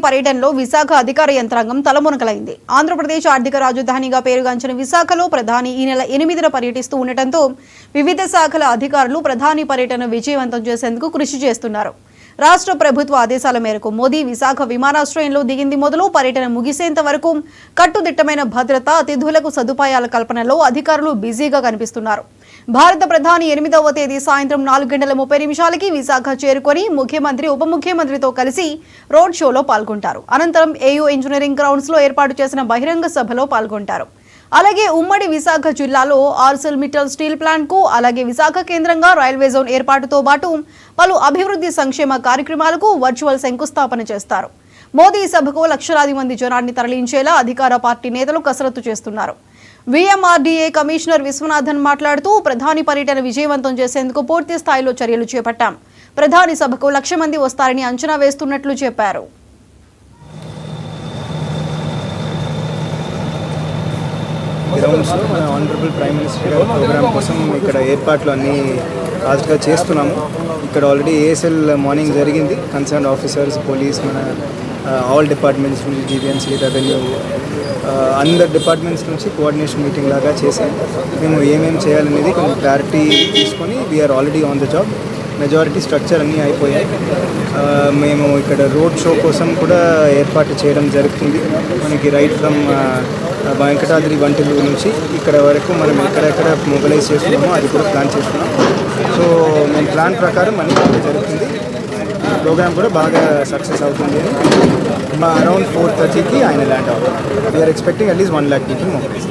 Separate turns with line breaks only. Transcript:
పర్యటనలో విశాఖ అధికార యంత్రాంగం తలమునకలైంది. ఆంధ్రప్రదేశ్ ఆర్థిక రాజధానిగా పేరుగాంచిన విశాఖలో ప్రధాని ఈ నెల 8న పర్యటిస్తూ ఉండటంతో వివిధ శాఖల అధికారులు ప్రధాని పర్యటన విజయవంతం చేసేందుకు కృషి చేస్తున్నారు. రాష్ట్ర ప్రభుత్వ ఆదేశాల మేరకు మోదీ విశాఖ విమానాశ్రయంలో దిగింది మొదలు పర్యటన ముగిసేంత వరకు కట్టుదిట్టమైన భద్రత, అతిథులకు సదుపాయాల కల్పనలో అధికారులు బిజీగా కనిపిస్తున్నారు. భారత ప్రధాని 8వ తేదీ సాయంత్రం 4:30 విశాఖ చేరుకొని ముఖ్యమంత్రి, ఉప ముఖ్యమంత్రితో కలిసి రోడ్ షోలో పాల్గొంటారు. అనంతరం ఏయూ ఇంజనీరింగ్ గ్రౌండ్స్ లో ఏర్పాటు చేసిన బహిరంగ సభలో పాల్గొంటారు. అలాగే ఉమ్మడి విశాఖ జిల్లాలో ఆర్సెల్మిట్టల్ స్టీల్ ప్లాంట్ కు, అలాగే విశాఖ కేంద్రంగా రైల్వే జోన్ ఏర్పాటుతో పాటు పలు అభివృద్ధి సంక్షేమ కార్యక్రమాలకు వర్చువల్ శంకుస్థాపన చేస్తారు. మోదీ సభకు లక్షలాది మంది జనాన్ని తరలించేలా అధికార పార్టీ నేతలు కసరత్తు చేస్తున్నారు. వీఎంఆర్డీఏ కమిషనర్ విశ్వనాథన్ మాట్లాడుతూ ప్రధాని పర్యటన విజయవంతం చేసేందుకు పూర్తి స్థాయిలో చర్యలు చేపట్టాం. ప్రధాని సభకు 1,00,000 మంది వస్తారని అంచనా వేస్తున్నట్లు చెప్పారు.
ఆనరబుల్ ప్రైమ్ మినిస్టర్ గారి ప్రోగ్రామ్ కోసం ఇక్కడ ఏర్పాట్లు అన్నీ ఫాస్ట్గా చేస్తున్నాము. ఇక్కడ ఆల్రెడీ ఏఎస్ఎల్ మార్నింగ్ జరిగింది. కన్సర్న్ ఆఫీసర్స్, పోలీస్, మన ఆల్ డిపార్ట్మెంట్స్ నుంచి, జీవీఎంసీ, రెవెన్యూ, అందరు డిపార్ట్మెంట్స్ నుంచి కోఆర్డినేషన్ మీటింగ్ లాగా చేసాము. మేము ఏమేమి చేయాలనేది కొంచెం క్లారిటీ తీసుకొని we're already on the job. Majority structure అన్నీ అయిపోయాయి. మేము ఇక్కడ రోడ్ షో కోసం కూడా ఏర్పాటు చేయడం జరుగుతుంది. మనకి రైట్ ఫ్రమ్ వెంకటాద్రి వంటిలు నుంచి ఇక్కడ వరకు మనం ఎక్కడెక్కడ మొబిలైజ్ చేస్తున్నామో అది కూడా ప్లాన్ చేస్తున్నాం. సో మేము ప్లాన్ ప్రకారం అన్నీ జరుగుతుంది. ప్రోగ్రామ్ కూడా బాగా సక్సెస్ అవుతుంది అని అరౌండ్ 4:30కి ఆయన ల్యాండ్ అవుతుంది. We're expecting at least 1,00,000 people mobilise.